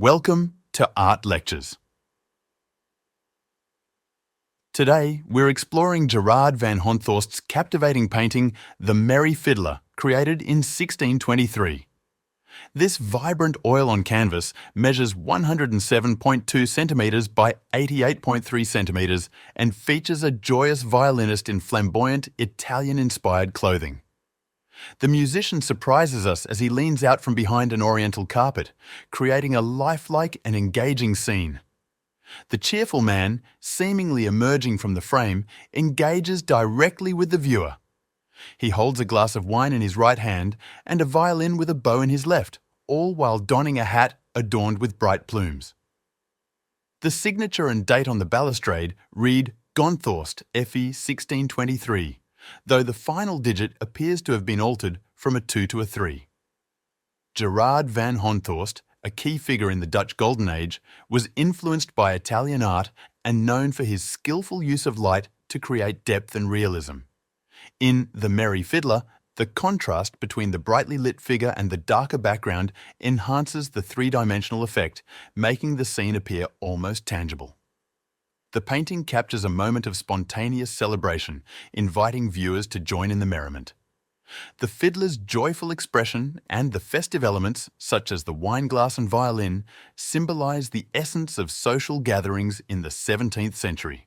Welcome to Art Lectures. Today, we're exploring Gerard van Honthorst's captivating painting, The Merry Fiddler, created in 1623. This vibrant oil on canvas measures 107.2 centimetres by 88.3 centimetres and features a joyous violinist in flamboyant, Italian-inspired clothing. The musician surprises us as he leans out from behind an oriental carpet, creating a lifelike and engaging scene. The cheerful man, seemingly emerging from the frame, engages directly with the viewer. He holds a glass of wine in his right hand and a violin with a bow in his left, all while donning a hat adorned with bright plumes. The signature and date on the balustrade read Gonthorst, FE 1623, though the final digit appears to have been altered from a 2 to a 3. Gerard van Honthorst, a key figure in the Dutch Golden Age, was influenced by Italian art and known for his skillful use of light to create depth and realism. In The Merry Fiddler, the contrast between the brightly lit figure and the darker background enhances the three-dimensional effect, making the scene appear almost tangible. The painting captures a moment of spontaneous celebration, inviting viewers to join in the merriment. The fiddler's joyful expression and the festive elements, such as the wine glass and violin, symbolize the essence of social gatherings in the 17th century.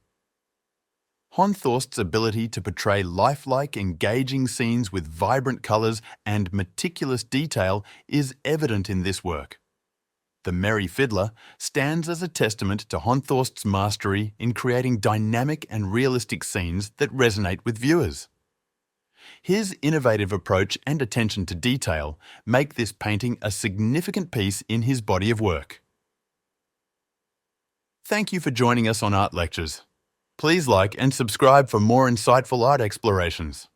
Honthorst's ability to portray lifelike, engaging scenes with vibrant colors and meticulous detail is evident in this work. The Merry Fiddler stands as a testament to Honthorst's mastery in creating dynamic and realistic scenes that resonate with viewers. His innovative approach and attention to detail make this painting a significant piece in his body of work. Thank you for joining us on Art Lectures. Please like and subscribe for more insightful art explorations.